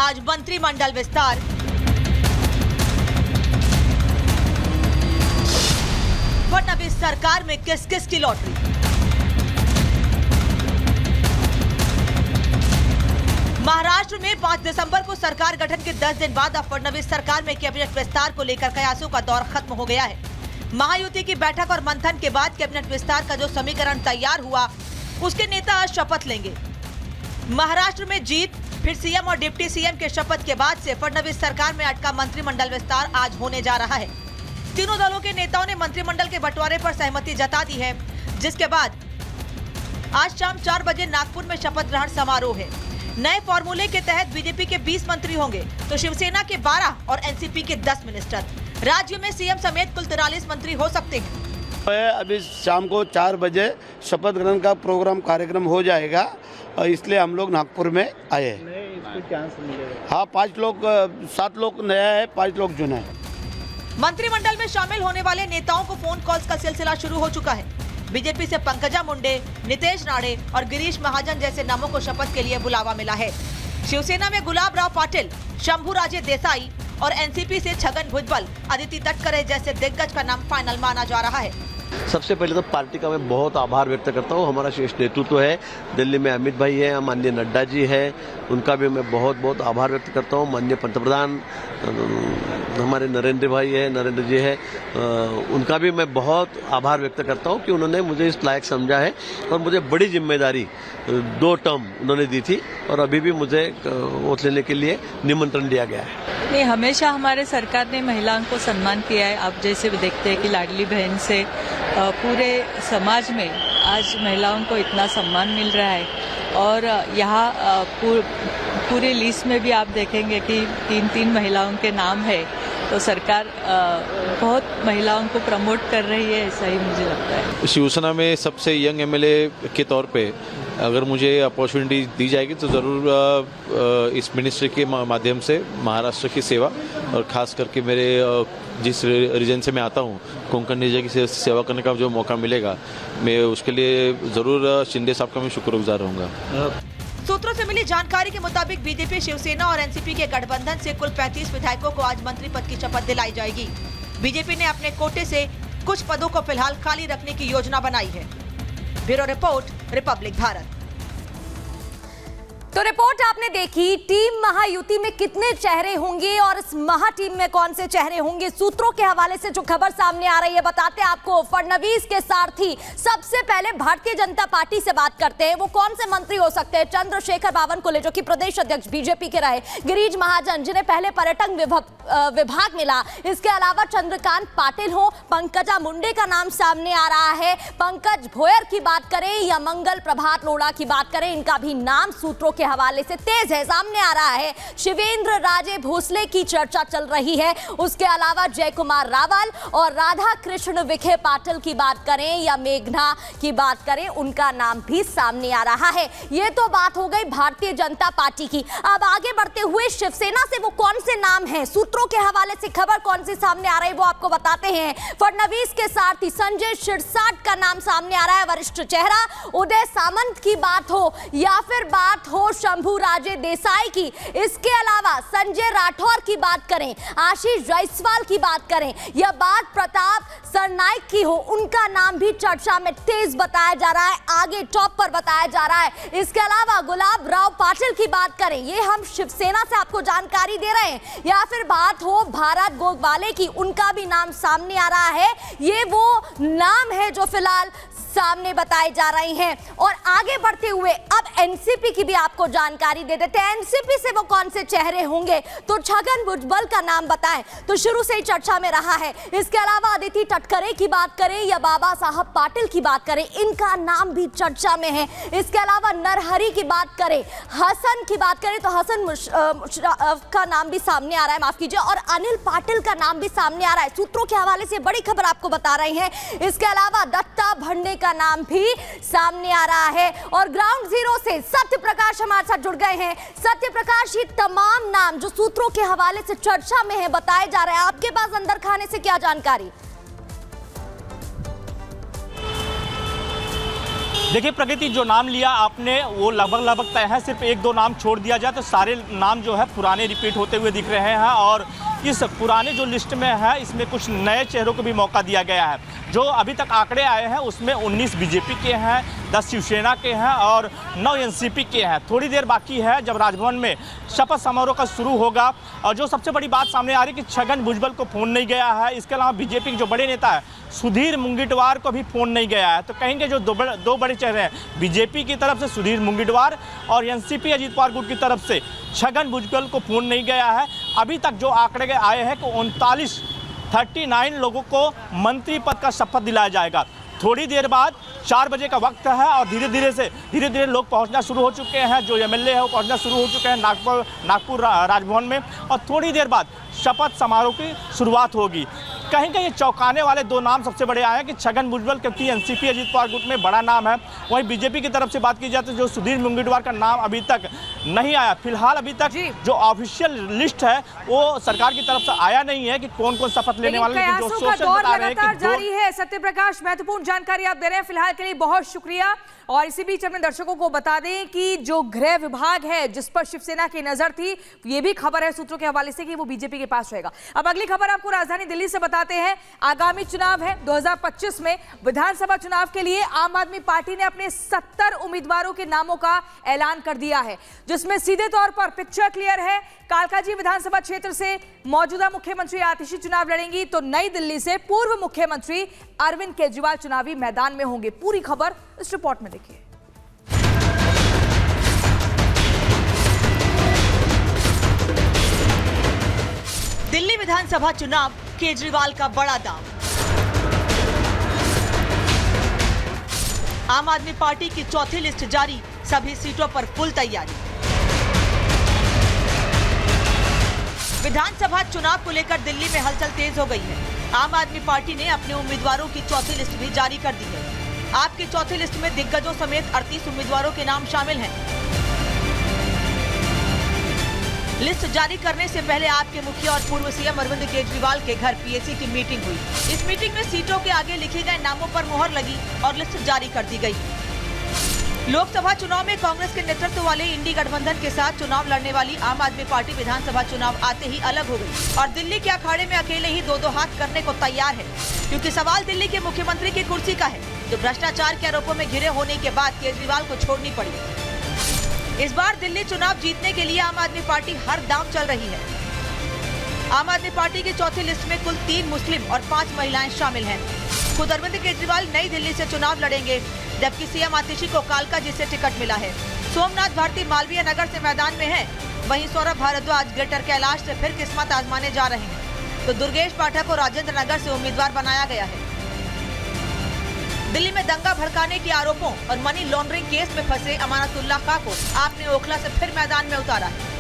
आज मंत्रिमंडल विस्तार। फडणवीस सरकार में किस किस की लॉटरी। महाराष्ट्र में 5 दिसंबर को सरकार गठन के 10 दिन बाद अब फडणवीस सरकार में कैबिनेट विस्तार को लेकर कयासों का दौर खत्म हो गया है। महायुति की बैठक और मंथन के बाद कैबिनेट विस्तार का जो समीकरण तैयार हुआ, उसके नेता आज शपथ लेंगे। महाराष्ट्र में जीत, फिर सीएम और डिप्टी सीएम के शपथ के बाद से फडणवीस सरकार में अटका मंत्रिमंडल विस्तार आज होने जा रहा है। तीनों दलों के नेताओं ने मंत्रिमंडल के बंटवारे पर सहमति जता दी है, जिसके बाद आज शाम 4 बजे नागपुर में शपथ ग्रहण समारोह है। नए फॉर्मूले के तहत बीजेपी के 20 मंत्री होंगे तो शिवसेना के 12 और एनसीपी के 10 मिनिस्टर। राज्य में सीएम समेत कुल 43 मंत्री हो सकते हैं। अभी शाम को 4 बजे शपथ ग्रहण का प्रोग्राम कार्यक्रम हो जाएगा, इसलिए हम लोग नागपुर में आए हैं। इसको चांस मिलेगा? हाँ, 7 लोग नया है, 5 लोग जुना है। मंत्रिमंडल में शामिल होने वाले नेताओं को फोन कॉल्स का सिलसिला शुरू हो चुका है। बीजेपी से पंकजा मुंडे, नितेश राणे और गिरीश महाजन जैसे नामों को शपथ के लिए बुलावा मिला है। शिवसेना में गुलाब राव पाटिल, शंभूराजे देसाई और एनसीपी से छगन भुजबल, अदिति तटकरे जैसे दिग्गज का नाम फाइनल माना जा रहा है। सबसे पहले तो पार्टी का मैं बहुत आभार व्यक्त करता हूँ। हमारा शीर्ष नेतृत्व है, दिल्ली में अमित भाई है, माननीय नड्डा जी है, उनका भी मैं बहुत बहुत आभार व्यक्त करता हूँ। माननीय पंतप्रधान हमारे नरेंद्र भाई है, नरेंद्र जी है, उनका भी मैं बहुत आभार व्यक्त करता हूँ कि उन्होंने मुझे इस लायक समझा है और मुझे बड़ी जिम्मेदारी 2 टर्म उन्होंने दी थी और अभी भी मुझे वोट लेने के लिए निमंत्रण दिया गया है। नहीं, हमेशा हमारे सरकार ने महिलाओं को सम्मान किया है। आप जैसे भी देखते हैं कि लाडली बहन से पूरे समाज में आज महिलाओं को इतना सम्मान मिल रहा है और यहाँ पूरी लिस्ट में भी आप देखेंगे कि 3 महिलाओं के नाम है, तो सरकार बहुत महिलाओं को प्रमोट कर रही है, ऐसा ही मुझे लगता है। शिवसेना में सबसे यंग एमएलए के तौर पे अगर मुझे अपॉर्चुनिटी दी जाएगी तो ज़रूर इस मिनिस्ट्री के माध्यम से महाराष्ट्र की सेवा और ख़ास करके मेरे जिस रीजन से मैं आता हूँ, कोंकण रीजन की सेवा करने का जो मौका मिलेगा, मैं उसके लिए ज़रूर शिंदे साहब का मैं शुक्रगुजार रहूँगा। सूत्रों से मिली जानकारी के मुताबिक बीजेपी, शिवसेना और एनसीपी के गठबंधन से कुल 35 विधायकों को आज मंत्री पद की शपथ दिलाई जाएगी। बीजेपी ने अपने कोटे से कुछ पदों को फिलहाल खाली रखने की योजना बनाई है। Bureau report, Republic Bharat. तो रिपोर्ट आपने देखी, टीम महायुति में कितने चेहरे होंगे और इस महा टीम में कौन से चेहरे होंगे। सूत्रों के हवाले से जो खबर सामने आ रही है, बताते हैं आपको। फडणवीस के सारथी सबसे पहले भारतीय जनता पार्टी से बात करते हैं। वो कौन से मंत्री हो सकते हैं? चंद्रशेखर बावनकुले, जो कि प्रदेश अध्यक्ष बीजेपी के रहे, गिरीश महाजन, जिन्हें पहले पर्यटन विभाग मिला, इसके अलावा चंद्रकांत पाटिल हो, पंकजा मुंडे का नाम सामने आ रहा है, पंकज भोयर की बात करें या मंगल प्रभात लोढ़ा की बात करें, इनका भी नाम सूत्रों के हवाले से तेज है, सामने आ रहा है। शिवेंद्र राजे भोसले की चर्चा चल रही है। उसके अलावा जय कुमार रावल और राधा कृष्ण विखे पाटिल की बात करें या मेघना की बात करें, उनका नाम भी सामने आ रहा है। ये तो बात हो गई भारतीय जनता पार्टी की। अब आगे बढ़ते हुए शिवसेना से वो कौन से नाम हैं, सूत्रों के हवाले से खबर कौन सी सामने आ रही है, वो आपको बताते हैं। फडणवीस के सारथी संजय शिरसाट का नाम सामने आ रहा है, वरिष्ठ चेहरा। उदय सामंत की बात हो या फिर बात हो शंभूराजे देसाई की, इसके अलावा संजय राठौर की बात करें, आशीष जायसवाल की बात करें या बात प्रताप सरनाइक की हो, उनका नाम भी चर्चा में तेज बताया जा रहा है, आगे टॉप पर बताया जा रहा है। इसके अलावा गुलाब राव पाटिल की बात करें, ये हम शिवसेना से आपको जानकारी दे रहे हैं, या फिर बात हो भारत गोगवाले की, उनका भी नाम सामने आ रहा है। ये वो नाम है जो फिलहाल सामने बताए जा रहे हैं। और आगे बढ़ते हुए अब एनसीपी की भी आपको जानकारी दे देते हैं। एनसीपी से वो कौन से चेहरे होंगे, तो छगन भुजबल का नाम बताएं तो शुरू से ही चर्चा में रहा है। इसके अलावा अदिति तटकरे की बात करें या बाबा साहब पाटिल की बात करें, इनका नाम भी चर्चा में है। इसके अलावा नरहरी की बात करें, हसन की बात करें तो हसन मुशर्रफ का नाम भी सामने आ रहा है, माफ कीजिए, और अनिल पाटिल का नाम भी सामने आ रहा है। सूत्रों के हवाले से बड़ी खबर आपको बता रहे हैं। इसके अलावा दत्ता भंडे का नाम भी सामने आ रहा है। और ग्राउंड जीरो से सत्य प्रकाश हमारे साथ जुड़ गए हैं। सत्य प्रकाश, ये तमाम नाम जो सूत्रों के हवाले से चर्चा में है, बताए जा रहे हैं, आपके पास अंदर खाने से क्या जानकारी? देखिए प्रगति, जो नाम लिया आपने वो लगभग तय है। सिर्फ एक दो नाम छोड़ दिया जाए तो सारे नाम जो है पुराने रिपीट होते हुए दिख रहे हैं और इस पुराने जो लिस्ट में है इसमें कुछ नए चेहरों को भी मौका दिया गया है। जो अभी तक आंकड़े आए हैं उसमें 19 बीजेपी के हैं, 10 शिवसेना के हैं और 9 एनसीपी के हैं। थोड़ी देर बाकी है जब राजभवन में शपथ समारोह का शुरू होगा। और जो सबसे बड़ी बात सामने आ रही है कि छगन भुजबल को फोन नहीं गया है। इसके अलावा बीजेपी के जो बड़े नेता है सुधीर मुंगीटवार को भी फोन नहीं गया है। तो कहेंगे जो दो बड़े चेहरे हैं बीजेपी की तरफ से सुधीर मुंगीटवार और एनसीपी अजीत पवार गुट की तरफ से छगन भुजबल को फोन नहीं गया है। अभी तक जो आंकड़े आए हैं कि 39 लोगों को मंत्री पद का शपथ दिलाया जाएगा। थोड़ी देर बाद 4 बजे का वक्त है और धीरे धीरे लोग पहुंचना शुरू हो चुके हैं। जो एमएलए है वो पहुंचना शुरू हो चुके हैं नागपुर राजभवन में और थोड़ी देर बाद शपथ समारोह की शुरुआत होगी। कहीं कहीं चौंकाने वाले 2 नाम सबसे बड़े आए हैं कि छगन भुजबल, क्योंकि एनसीपी अजीत पवार गुट में बड़ा नाम है। वहीं बीजेपी की तरफ से बात की जाए तो जो सुधीर मुंगीटवार का नाम अभी तक नहीं आया। फिलहाल अभी तक जो ऑफिशियल लिस्ट है वो सरकार की तरफ से आया नहीं है कि कौन कौन शपथ लेने वाले, लेकिन जो सोशल बता रहे हैं कि जारी है। सत्यप्रकाश, महत्वपूर्ण जानकारी आप दे रहे हैं, फिलहाल के लिए बहुत शुक्रिया। और इसी बीच अपने दर्शकों को बता दें कि जो गृह विभाग है जिस पर शिवसेना की नजर थी, ये भी खबर है सूत्रों के हवाले से कि वो बीजेपी के पास रहेगा। अब अगली खबर आपको राजधानी दिल्ली से बताते हैं। आगामी चुनाव है 2025 में विधानसभा चुनाव के लिए आम आदमी पार्टी ने अपने 70 उम्मीदवारों के नामों का ऐलान कर दिया है, जिसमें सीधे तौर पर पिक्चर क्लियर है। कालकाजी विधानसभा क्षेत्र से मौजूदा मुख्यमंत्री आतिशी चुनाव लड़ेंगी तो नई दिल्ली से पूर्व मुख्यमंत्री अरविंद केजरीवाल चुनावी मैदान में होंगे। पूरी खबर इस रिपोर्ट में देखिए। दिल्ली विधानसभा चुनाव, केजरीवाल का बड़ा दांव। आम आदमी पार्टी की चौथी लिस्ट जारी, सभी सीटों पर फुल तैयारी। विधानसभा चुनाव को लेकर दिल्ली में हलचल तेज हो गई है। आम आदमी पार्टी ने अपने उम्मीदवारों की चौथी लिस्ट भी जारी कर दी है। आपकी चौथी लिस्ट में दिग्गजों समेत 38 उम्मीदवारों के नाम शामिल हैं। लिस्ट जारी करने से पहले आपके मुखिया और पूर्व सीएम अरविंद केजरीवाल के घर पीएसी की मीटिंग हुई। इस मीटिंग में सीटों के आगे लिखे गए नामों पर मुहर लगी और लिस्ट जारी कर दी गई। लोकसभा चुनाव में कांग्रेस के नेतृत्व वाले इंडी गठबंधन के साथ चुनाव लड़ने वाली आम आदमी पार्टी विधानसभा चुनाव आते ही अलग हो गई और दिल्ली के अखाड़े में अकेले ही 2-2 हाथ करने को तैयार है, क्योंकि सवाल दिल्ली के मुख्यमंत्री की कुर्सी का है, जो भ्रष्टाचार के आरोपों में घिरे होने के बाद केजरीवाल को छोड़नी पड़ी। इस बार दिल्ली चुनाव जीतने के लिए आम आदमी पार्टी हर दांव चल रही है। आम आदमी पार्टी की चौथी लिस्ट में कुल 3 मुस्लिम और 5 महिलाएं शामिल हैं। खुद अरविंद केजरीवाल नई दिल्ली से चुनाव लड़ेंगे, जबकि सीएम आतिशी को कालकाजी से टिकट मिला है। सोमनाथ भारती मालवीय नगर से मैदान में है। वहीं सौरभ भारद्वाज ग्रेटर कैलाश से फिर किस्मत आजमाने जा रहे हैं, तो दुर्गेश पाठक को राजेंद्र नगर से उम्मीदवार बनाया गया है। दिल्ली में दंगा भड़काने के आरोपों और मनी लॉन्ड्रिंग केस में फंसे अमानतुल्लाह खां को आपने ओखला से फिर मैदान में उतारा है।